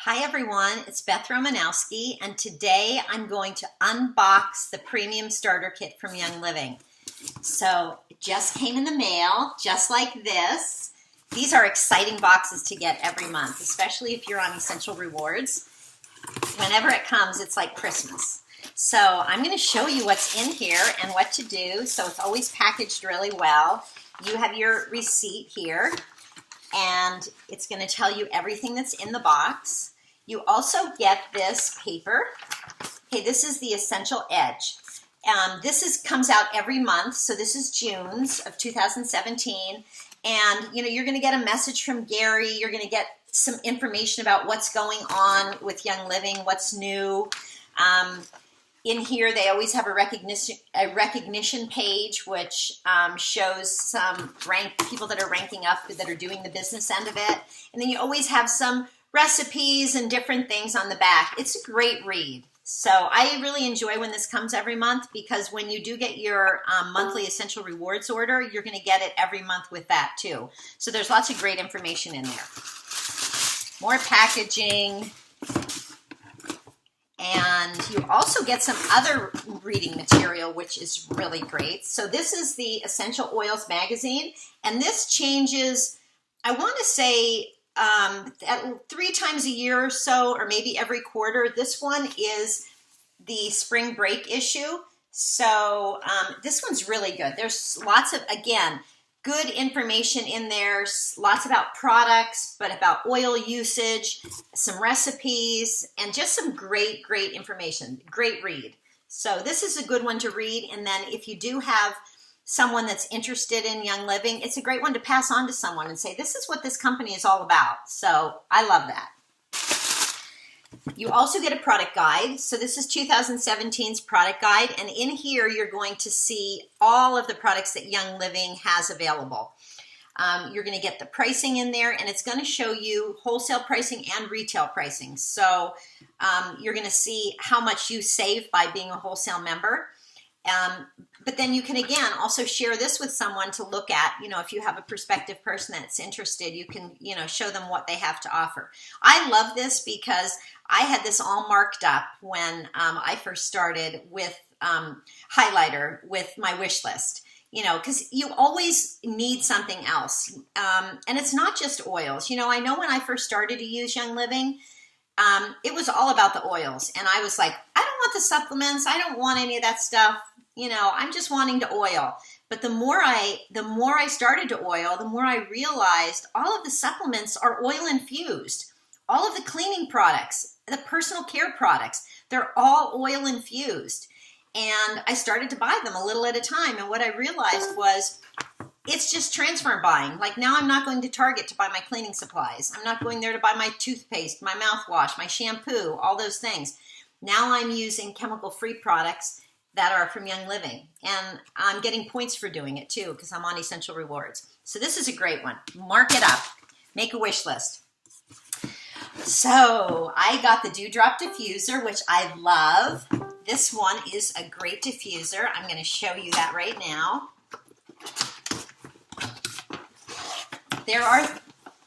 Hi everyone, it's Beth Romanowski, and today I'm going to unbox the Premium Starter Kit from Young Living. So it just came in the mail, just like this. These are exciting boxes to get every month, especially if you're on Essential Rewards. Whenever it comes, it's like Christmas. So I'm going to show you what's in here and what to do. So it's always packaged really well. You have your receipt here, and it's going to tell you everything that's in the box. You also get this paper. Okay, this is the Essential Edge. This comes out every month, so this is June's of 2017. And you're going to get a message from Gary. You're going to get some information about what's going on with Young Living, what's new. In here, they always have a recognition page, which shows some people that are ranking up, that are doing the business end of it. And then you always have some recipes and different things on the back. It's a great read. So I really enjoy when this comes every month, because when you do get your monthly Essential Rewards order, you're going to get it every month with that too. So there's lots of great information in there. More packaging. And you also get some other reading material, which is really great. So this is the Essential Oils magazine, and this changes, I want to say, 3 times a year or so, or maybe every quarter. This one is the spring break issue. So this one's really good. There's lots of, again, good information in there, lots about products, but about oil usage, some recipes, and just some great information. Great read. So this is a good one to read. And then if you do have someone that's interested in Young Living, it's a great one to pass on to someone and say, this is what this company is all about. So I love that. You also get a product guide. So this is 2017's product guide. And in here, you're going to see all of the products that Young Living has available. You're going to get the pricing in there, and it's going to show you wholesale pricing and retail pricing. So you're going to see how much you save by being a wholesale member. But then you can, again, also share this with someone to look at. If you have a prospective person that's interested, you can, show them what they have to offer. I love this because I had this all marked up when I first started with highlighter with my wish list. Because you always need something else. And it's not just oils. I know when I first started to use Young Living, it was all about the oils. And I was like, I don't want the supplements. I don't want any of that stuff. I'm just wanting to oil. But the more I started to oil, the more I realized all of the supplements are oil infused. All of the cleaning products, the personal care products, they're all oil infused. And I started to buy them a little at a time. And what I realized was it's just transfer buying. Like now I'm not going to Target to buy my cleaning supplies. I'm not going there to buy my toothpaste, my mouthwash, my shampoo, all those things. Now I'm using chemical-free products that are from Young Living. And I'm getting points for doing it too, because I'm on Essential Rewards. So this is a great one. Mark it up. Make a wish list. So I got the Dewdrop Diffuser, which I love. This one is a great diffuser. I'm going to show you that right now. There are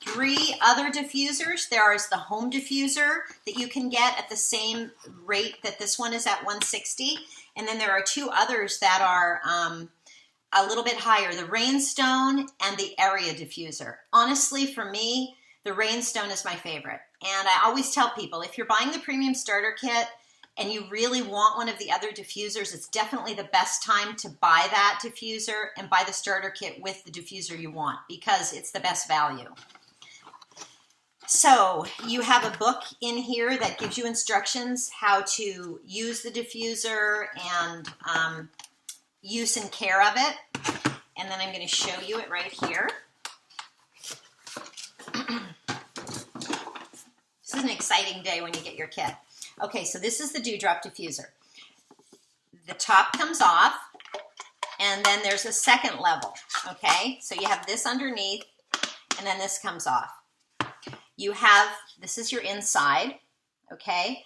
3 other diffusers. There is the home diffuser that you can get at the same rate that this one is at $160. And then there are 2 others that are a little bit higher, the Rainstone and the Area Diffuser. Honestly, for me, the Rainstone is my favorite. And I always tell people, if you're buying the Premium Starter Kit and you really want one of the other diffusers, it's definitely the best time to buy that diffuser and buy the starter kit with the diffuser you want, because it's the best value. So you have a book in here that gives you instructions how to use the diffuser and use and care of it. And then I'm going to show you it right here. This is an exciting day when you get your kit. Okay, so this is the Dewdrop Diffuser. The top comes off, and then there's a second level, okay? So you have this underneath, and then this comes off. This is your inside, okay?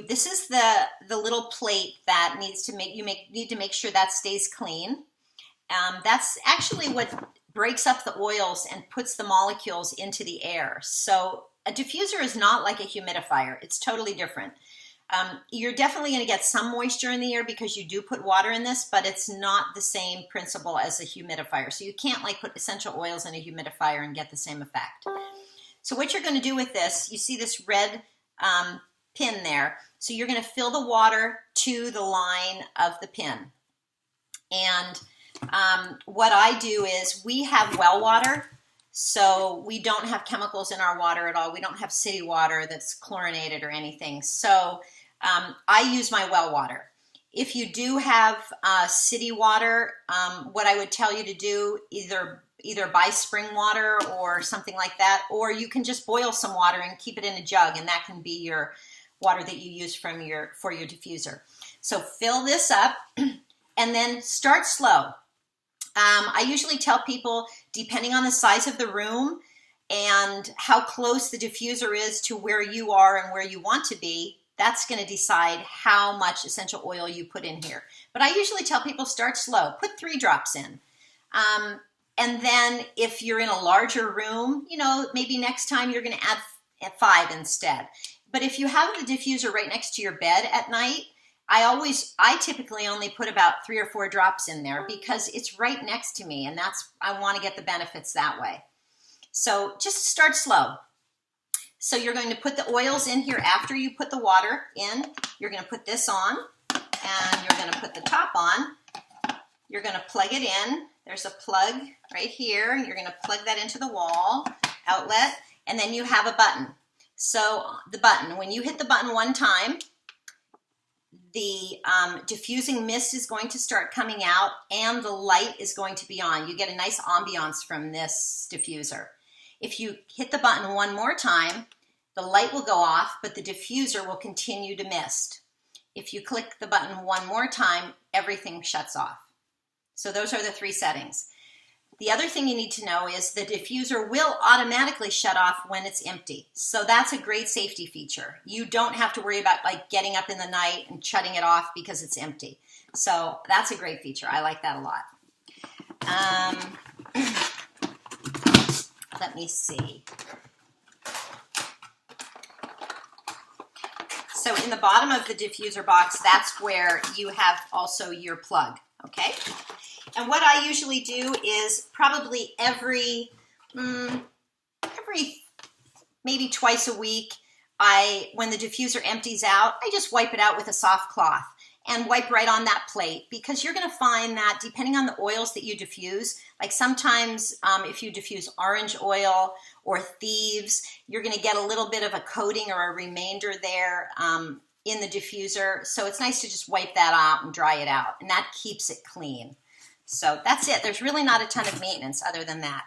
This is the little plate that you need to make sure that stays clean. That's actually what breaks up the oils and puts the molecules into the air. So a diffuser is not like a humidifier. It's totally different. You're definitely going to get some moisture in the air because you do put water in this, but it's not the same principle as a humidifier. So you can't like put essential oils in a humidifier and get the same effect. So what you're going to do with this, you see this red pin there. So you're going to fill the water to the line of the pin. And what I do is we have well water, so we don't have chemicals in our water at all. We don't have city water that's chlorinated or anything. So I use my well water. If you do have city water, what I would tell you to do, either buy spring water or something like that, or you can just boil some water and keep it in a jug, and that can be your water that you use for your diffuser. So fill this up and then start slow. I usually tell people, depending on the size of the room and how close the diffuser is to where you are and where you want to be, that's going to decide how much essential oil you put in here. But I usually tell people start slow. Put 3 drops in. And then if you're in a larger room, you know, maybe next time you're going to add 5 instead. But if you have the diffuser right next to your bed at night, I typically only put about 3 or 4 drops in there because it's right next to me, and I want to get the benefits that way. So just start slow. So you're going to put the oils in here after you put the water in. You're going to put this on, and you're going to put the top on. You're going to plug it in. There's a plug right here. You're going to plug that into the wall outlet, and then you have a button. So the button, when you hit the button one time, the diffusing mist is going to start coming out and the light is going to be on. You get a nice ambiance from this diffuser. If you hit the button one more time, the light will go off, but the diffuser will continue to mist. If you click the button one more time, everything shuts off. So those are the 3 settings. The other thing you need to know is the diffuser will automatically shut off when it's empty. So that's a great safety feature. You don't have to worry about like getting up in the night and shutting it off because it's empty. So that's a great feature. I like that a lot. Let me see. So in the bottom of the diffuser box, that's where you have also your plug, okay? And what I usually do is probably every maybe twice a week, when the diffuser empties out, I just wipe it out with a soft cloth and wipe right on that plate, because you're going to find that depending on the oils that you diffuse, like sometimes if you diffuse orange oil or thieves, you're going to get a little bit of a coating or a remainder there in the diffuser. So it's nice to just wipe that out and dry it out, and that keeps it clean. So that's it. There's really not a ton of maintenance other than that.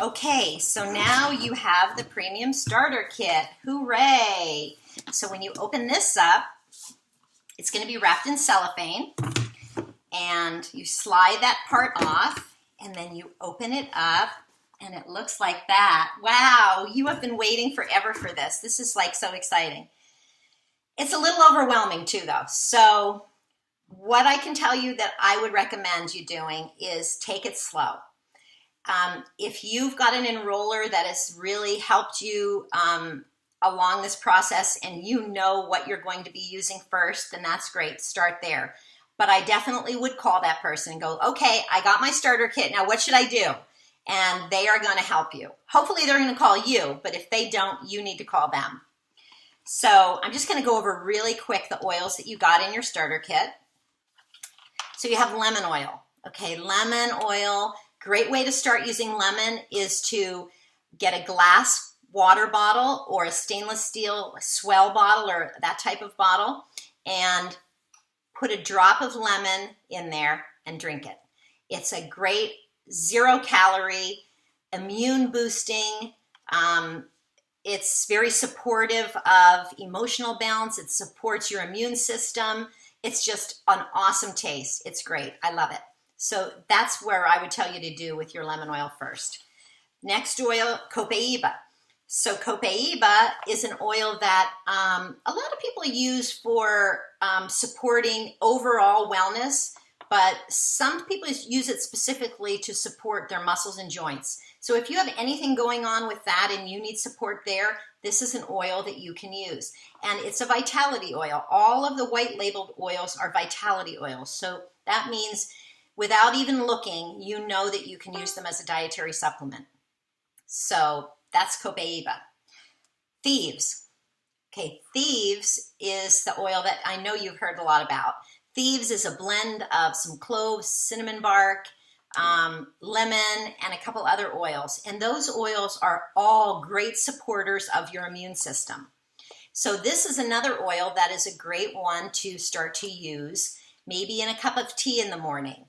Okay, so now you have the premium starter kit. Hooray! So when you open this up, it's going to be wrapped in cellophane, and you slide that part off, and then you open it up, and it looks like that. Wow, you have been waiting forever for this. This is like so exciting. It's a little overwhelming too, though. So what I can tell you that I would recommend you doing is take it slow. If you've got an enroller that has really helped you along this process and you know what you're going to be using first, then that's great. Start there. But I definitely would call that person and go, okay, I got my starter kit. Now what should I do? And they are going to help you. Hopefully they're going to call you, but if they don't, you need to call them. So I'm just going to go over really quick the oils that you got in your starter kit. So you have lemon oil. Okay, lemon oil. Great way to start using lemon is to get a glass water bottle or a stainless steel swell bottle or that type of bottle, and put a drop of lemon in there and drink it. It's a great 0-calorie, immune boosting. It's very supportive of emotional balance. It supports your immune system. It's just an awesome taste. It's great. I love it. So that's where I would tell you to do with your lemon oil first. Next oil, copaiba. So copaiba is an oil that a lot of people use for supporting overall wellness, but some people use it specifically to support their muscles and joints. So if you have anything going on with that and you need support there, this is an oil that you can use. And it's a vitality oil. All of the white labeled oils are vitality oils. So that means without even looking, you know that you can use them as a dietary supplement. So that's copaiba. Thieves. Okay, Thieves is the oil that I know you've heard a lot about. Thieves is a blend of some cloves, cinnamon bark, lemon, and a couple other oils. And those oils are all great supporters of your immune system. So this is another oil that is a great one to start to use, maybe in a cup of tea in the morning,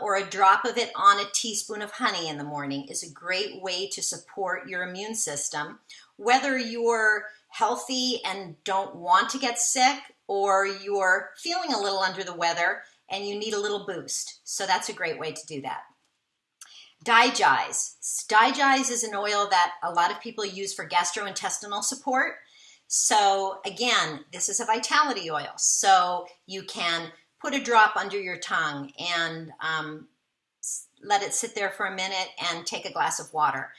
or a drop of it on a teaspoon of honey in the morning is a great way to support your immune system, whether you're healthy and don't want to get sick, or you're feeling a little under the weather and you need a little boost. So that's a great way to do that. Digize. Digize is an oil that a lot of people use for gastrointestinal support. So again, this is a vitality oil. So you can put a drop under your tongue and let it sit there for a minute and take a glass of water.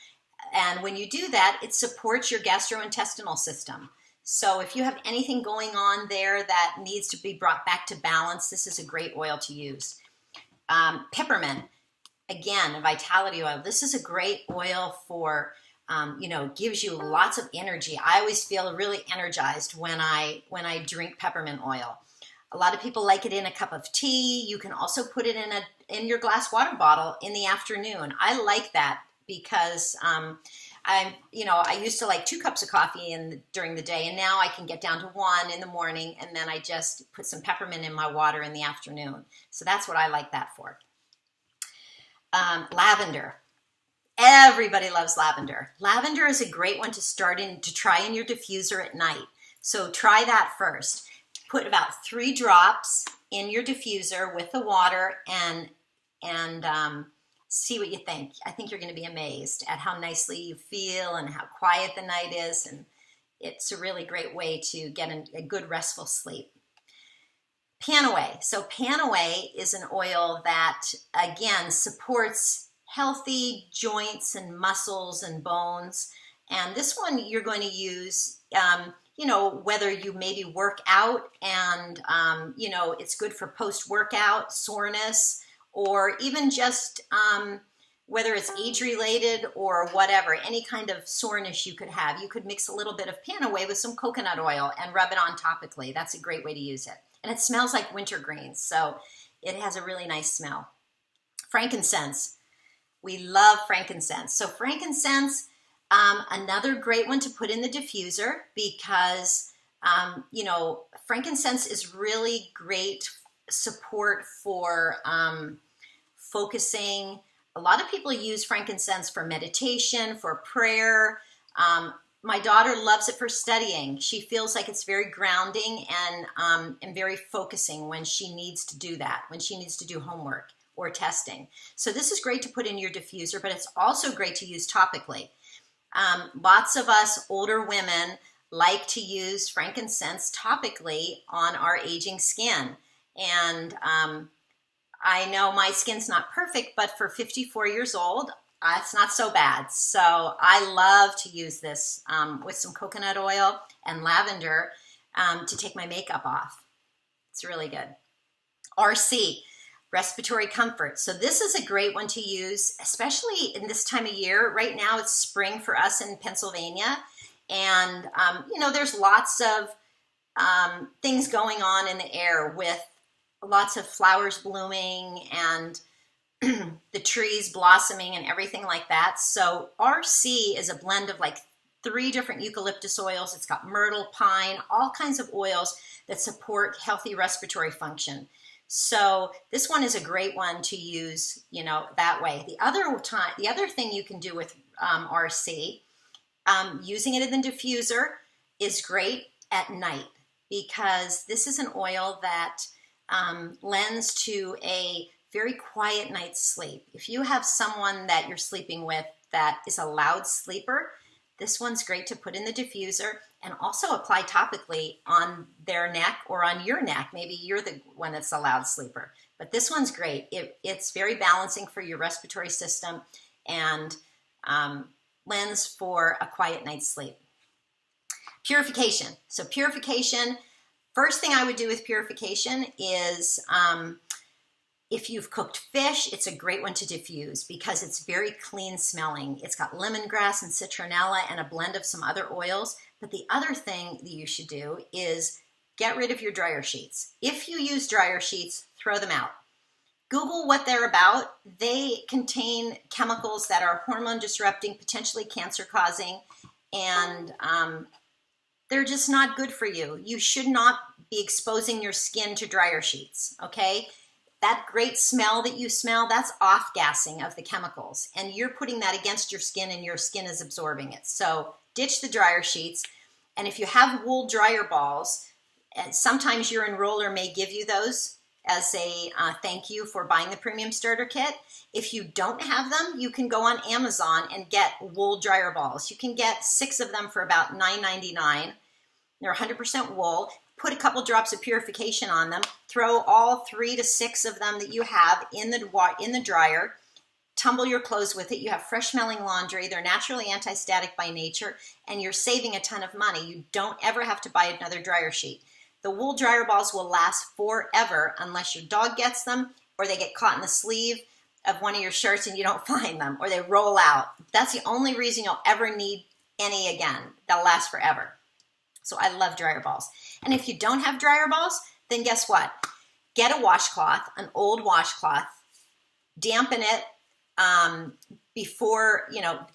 And when you do that, it supports your gastrointestinal system. So if you have anything going on there that needs to be brought back to balance, this is a great oil to use. Peppermint, again, a vitality oil. This is a great oil for, gives you lots of energy. I always feel really energized when I drink peppermint oil. A lot of people like it in a cup of tea. You can also put it in your glass water bottle in the afternoon. I like that because I used to like 2 cups of coffee during the day, and now I can get down to 1 in the morning, and then I just put some peppermint in my water in the afternoon. So that's what I like that for. Lavender. Everybody loves lavender. Lavender is a great one to try in your diffuser at night. So try that first. Put about 3 drops in your diffuser with the water and see what you think. I think you're going to be amazed at how nicely you feel and how quiet the night is. And it's a really great way to get a good restful sleep. Panaway. So Panaway is an oil that, again, supports healthy joints and muscles and bones. And this one you're going to use, whether you maybe work out and, it's good for post-workout soreness, or even just whether it's age-related or whatever, any kind of soreness you could have. You could mix a little bit of Panaway with some coconut oil and rub it on topically. That's a great way to use it. And it smells like wintergreens, so it has a really nice smell. Frankincense. We love frankincense. So frankincense, another great one to put in the diffuser because, frankincense is really great support for focusing. A lot of people use frankincense for meditation, for prayer. My daughter loves it for studying. She feels like it's very grounding and very focusing when she needs to do that, when she needs to do homework or testing. So this is great to put in your diffuser, but it's also great to use topically. Lots of us older women like to use frankincense topically on our aging skin. And I know my skin's not perfect, but for 54 years old, it's not so bad. So I love to use this with some coconut oil and lavender to take my makeup off. It's really good. RC, respiratory comfort. So this is a great one to use, especially in this time of year. Right now it's spring for us in Pennsylvania. And, there's lots of things going on in the air with lots of flowers blooming and the trees blossoming and everything like that. So RC is a blend of like 3 different eucalyptus oils. It's got myrtle, pine, all kinds of oils that support healthy respiratory function. So this one is a great one to use, that way. The other thing you can do with RC, using it in the diffuser is great at night because this is an oil that lends to a very quiet night's sleep. If you have someone that you're sleeping with that is a loud sleeper, this one's great to put in the diffuser and also apply topically on their neck or on your neck. Maybe you're the one that's a loud sleeper, but this one's great. It's very balancing for your respiratory system and lends for a quiet night's sleep. Purification. So purification, first thing I would do with purification is if you've cooked fish, it's a great one to diffuse because it's very clean smelling. It's got lemongrass and citronella and a blend of some other oils. But the other thing that you should do is get rid of your dryer sheets. If you use dryer sheets, throw them out. Google what they're about. They contain chemicals that are hormone disrupting, potentially cancer causing, and they're just not good for you. You should not be exposing your skin to dryer sheets, okay? That great smell that you smell, that's off-gassing of the chemicals, and you're putting that against your skin and your skin is absorbing it. So ditch the dryer sheets, and if you have wool dryer balls, and sometimes your enroller may give you those as a thank you for buying the premium starter kit. If you don't have them, you can go on Amazon and get wool dryer balls. You can get 6 of them for about $9.99. They're 100% wool. Put a couple drops of purification on them. Throw all 3 to 6 of them that you have in the dryer. Tumble your clothes with it. You have fresh smelling laundry. They're naturally anti-static by nature, and you're saving a ton of money. You don't ever have to buy another dryer sheet. The wool dryer balls will last forever unless your dog gets them or they get caught in the sleeve of one of your shirts and you don't find them, or they roll out. That's the only reason you'll ever need any again. They'll last forever. So I love dryer balls. And if you don't have dryer balls, then guess what? Get a washcloth, an old washcloth, dampen it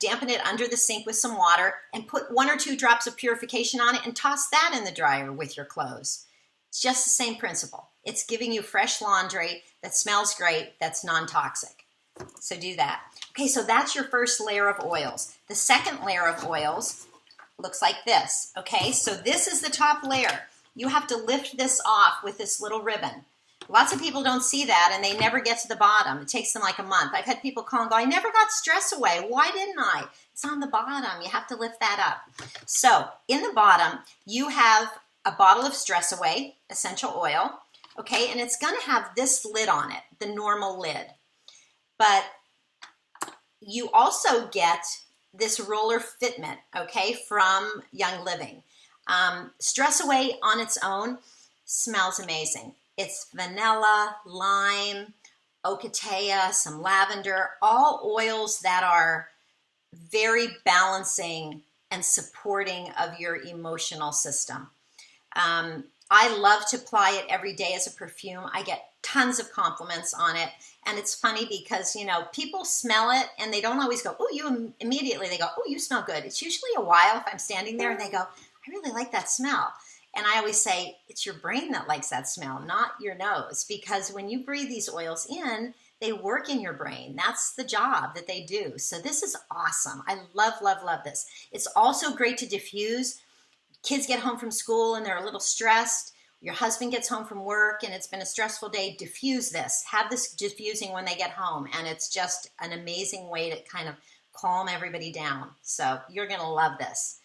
dampen it under the sink with some water and put 1 or 2 drops of purification on it and toss that in the dryer with your clothes. It's just the same principle. It's giving you fresh laundry that smells great, that's non-toxic. So do that. Okay, so that's your first layer of oils. The second layer of oils looks like this. Okay, so this is the top layer. You have to lift this off with this little ribbon. Lots of people don't see that and they never get to the bottom. It takes them like a month. I've had people call and go, I never got stress away. Why didn't I? It's on the bottom. You have to lift that up. So in the bottom, you have a bottle of Stress Away essential oil, okay? And it's going to have this lid on it, the normal lid. But you also get this roller fitment, okay, from Young Living. Stress Away on its own smells amazing. It's vanilla, lime, ocotea, some lavender, all oils that are very balancing and supporting of your emotional system. I love to apply it every day as a perfume. I get tons of compliments on it. And it's funny because, people smell it and they don't always go, oh, you immediately, they go, oh, you smell good. It's usually a while if I'm standing there and they go, I really like that smell. And I always say, it's your brain that likes that smell, not your nose. Because when you breathe these oils in, they work in your brain. That's the job that they do. So this is awesome. I love, love, love this. It's also great to diffuse. Kids get home from school and they're a little stressed. Your husband gets home from work and it's been a stressful day. Diffuse this. Have this diffusing when they get home. And it's just an amazing way to kind of calm everybody down. So you're going to love this.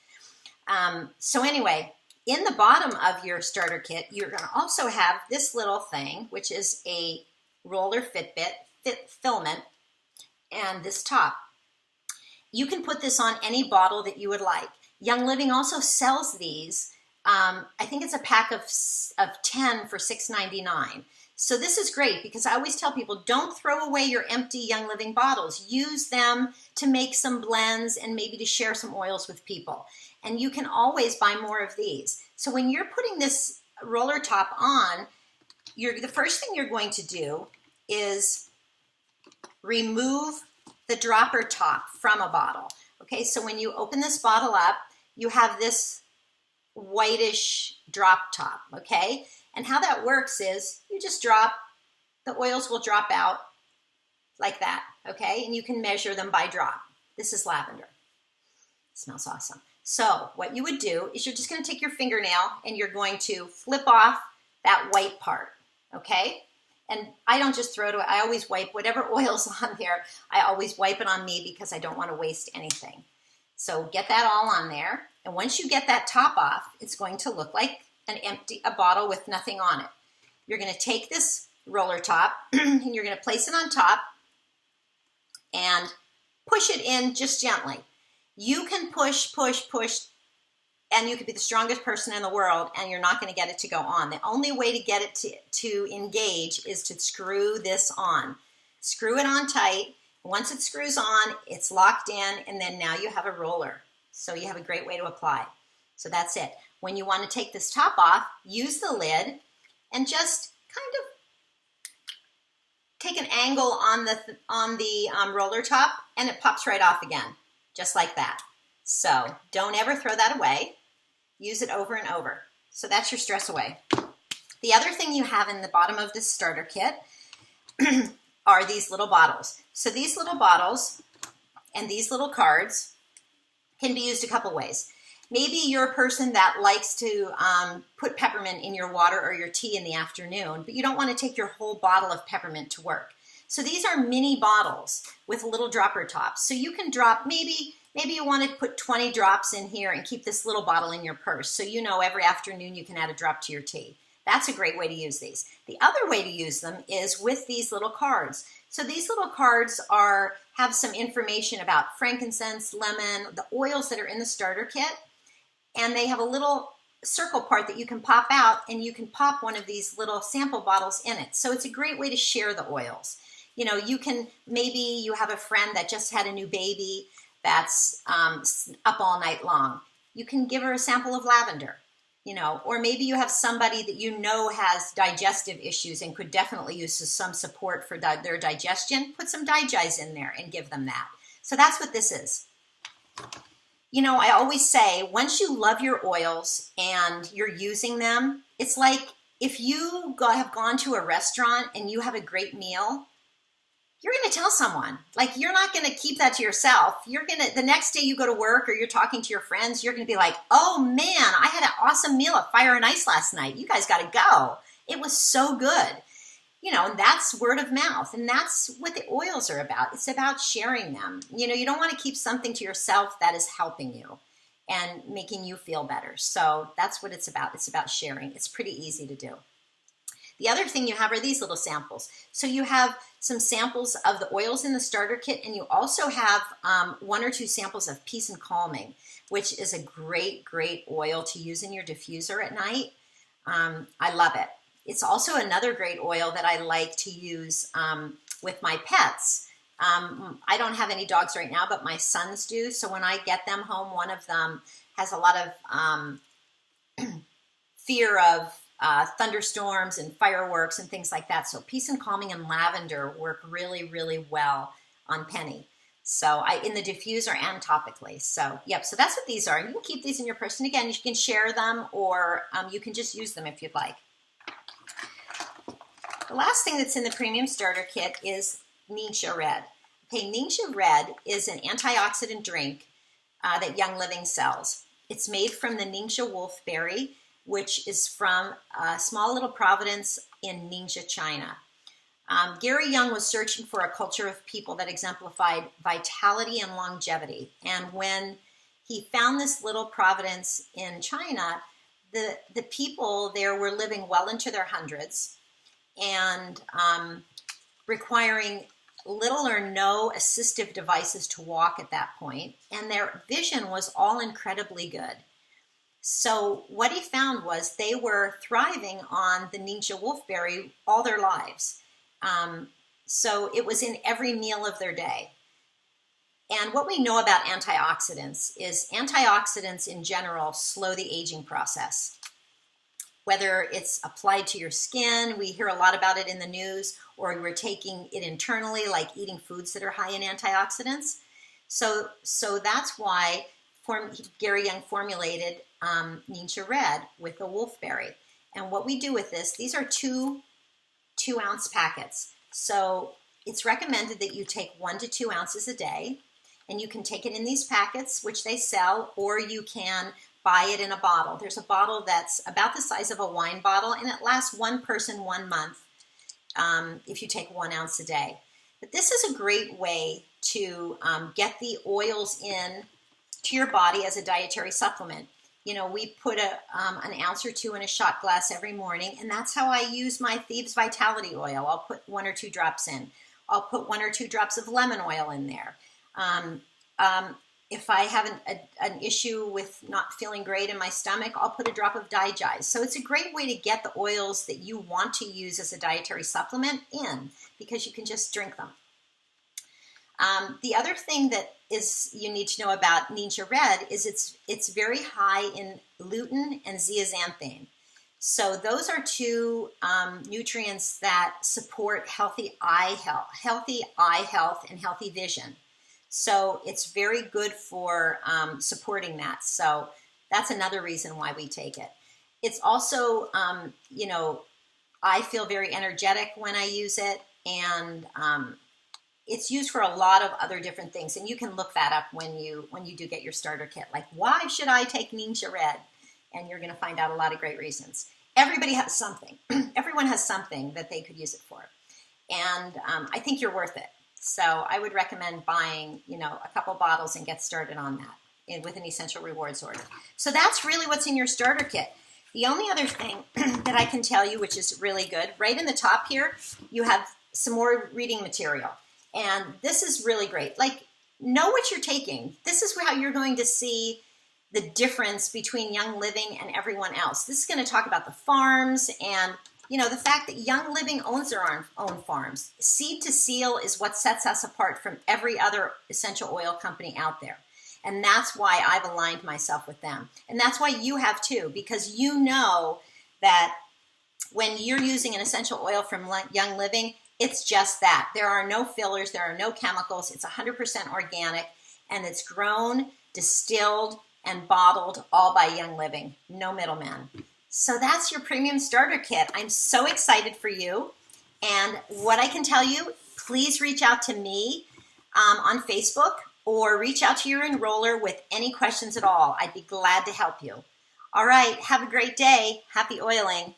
So anyway, in the bottom of your starter kit, you're going to also have this little thing, which is a roller filament, and this top. You can put this on any bottle that you would like. Young Living also sells these. I think it's a pack of 10 for $6.99. So this is great because I always tell people, don't throw away your empty Young Living bottles. Use them to make some blends and maybe to share some oils with people. And you can always buy more of these. So when you're putting this roller top on, the first thing you're going to do is remove the dropper top from a bottle. Okay, so when you open this bottle up, you have this whitish drop top, okay? And how that works is you just drop, the oils will drop out like that, okay? And you can measure them by drop. This is lavender. It smells awesome. So what you would do is you're just going to take your fingernail and you're going to flip off that white part, okay? And I don't just throw it away. I always wipe whatever oil's on there. I always wipe it on me because I don't want to waste anything. So get that all on there. And once you get that top off, it's going to look like a bottle with nothing on it. You're going to take this roller top and you're going to place it on top and push it in just gently. You can push and you could be the strongest person in the world and you're not going to get it to go on. The only way to get it to engage is to screw this on. Screw it on tight. Once it screws on, it's locked in, and then now you have a roller. So you have a great way to apply. So that's it. When you want to take this top off, use the lid and just kind of take an angle on the roller top, and it pops right off again, just like that. So don't ever throw that away. Use it over and over. So that's your stress away. The other thing you have in the bottom of this starter kit are these little bottles. So these little bottles and these little cards can be used a couple ways. Maybe you're a person that likes to put peppermint in your water or your tea in the afternoon, but you don't want to take your whole bottle of peppermint to work. So these are mini bottles with little dropper tops. So you can drop, maybe you want to put 20 drops in here and keep this little bottle in your purse. So you know every afternoon you can add a drop to your tea. That's a great way to use these. The other way to use them is with these little cards. So these little cards have some information about frankincense, lemon, the oils that are in the starter kit. And they have a little circle part that you can pop out, and you can pop one of these little sample bottles in it. So it's a great way to share the oils. You know, maybe you have a friend that just had a new baby that's up all night long. You can give her a sample of lavender, you know, or maybe you have somebody that you know has digestive issues and could definitely use some support for their digestion. Put some Digest in there and give them that. So that's what this is. You know, I always say, once you love your oils and you're using them, it's like if you have gone to a restaurant and you have a great meal, you're going to tell someone. Like, you're not going to keep that to yourself. The next day you go to work or you're talking to your friends, you're going to be like, oh man, I had an awesome meal at Fire and Ice last night. You guys got to go. It was so good. You know, and that's word of mouth. And that's what the oils are about. It's about sharing them. You know, you don't want to keep something to yourself that is helping you and making you feel better. So that's what it's about. It's about sharing. It's pretty easy to do. The other thing you have are these little samples. So you have some samples of the oils in the starter kit, and you also have 1 or 2 samples of Peace and Calming, which is a great, great oil to use in your diffuser at night. I love it. It's also another great oil that I like to use with my pets. I don't have any dogs right now, but my sons do. So when I get them home, one of them has a lot of fear of thunderstorms and fireworks and things like that. So Peace and Calming and lavender work really, really well on Penny. So in the diffuser and topically. So yep, so that's what these are. You can keep these in your purse. And again, you can share them, or you can just use them if you'd like. The last thing that's in the premium starter kit is Ningxia Red. Okay, Ningxia Red is an antioxidant drink that Young Living sells. It's made from the Ningxia wolfberry, which is from a small little province in Ningxia, China. Gary Young was searching for a culture of people that exemplified vitality and longevity. And when he found this little province in China, the people there were living well into their hundreds and requiring little or no assistive devices to walk at that point. And their vision was all incredibly good. So what he found was they were thriving on the Ningxia wolfberry all their lives. So it was in every meal of their day. And what we know about antioxidants is antioxidants in general slow the aging process. Whether it's applied to your skin, we hear a lot about it in the news, or we're taking it internally, like eating foods that are high in antioxidants. So that's why Gary Young formulated Ningxia Red with the wolfberry. And what we do with this, these are 2-ounce packets. So it's recommended that you take 1 to 2 ounces a day, and you can take it in these packets, which they sell, or you can buy it in a bottle. There's a bottle that's about the size of a wine bottle, and it lasts one person 1 month if you take 1 ounce a day. But this is a great way to get the oils in to your body as a dietary supplement. You know, we put an ounce or 2 in a shot glass every morning, and that's how I use my Thieves Vitality Oil. I'll put 1 or 2 drops in. I'll put 1 or 2 drops of lemon oil in there. if I have an issue with not feeling great in my stomach, I'll put a drop of digize. So it's a great way to get the oils that you want to use as a dietary supplement in, because you can just drink them. The other thing that you need to know about Ninja Red is it's very high in lutein and zeaxanthin. So those are two nutrients that support healthy eye health and healthy vision. So it's very good for supporting that. So that's another reason why we take it. It's also, you know, I feel very energetic when I use it, and it's used for a lot of other different things. And you can look that up when you do get your starter kit. Like, why should I take Ninja Red? And you're going to find out a lot of great reasons. Everybody has something. Everyone has something that they could use it for. And I think you're worth it. So I would recommend buying, you know, a couple bottles and get started on that with an Essential Rewards order. So that's really what's in your starter kit. The only other thing that I can tell you, which is really good, right in the top here, you have some more reading material. And this is really great. Like, know what you're taking. This is how you're going to see the difference between Young Living and everyone else. This is going to talk about the farms and, you know, the fact that Young Living owns their own farms. Seed to Seal is what sets us apart from every other essential oil company out there. And that's why I've aligned myself with them. And that's why you have too, because you know that when you're using an essential oil from Young Living, it's just that. There are no fillers, there are no chemicals, it's 100% organic, and it's grown, distilled, and bottled all by Young Living. No middleman. So that's your premium starter kit. I'm so excited for you. And what I can tell you, please reach out to me on Facebook, or reach out to your enroller with any questions at all. I'd be glad to help you. All right, have a great day. Happy oiling.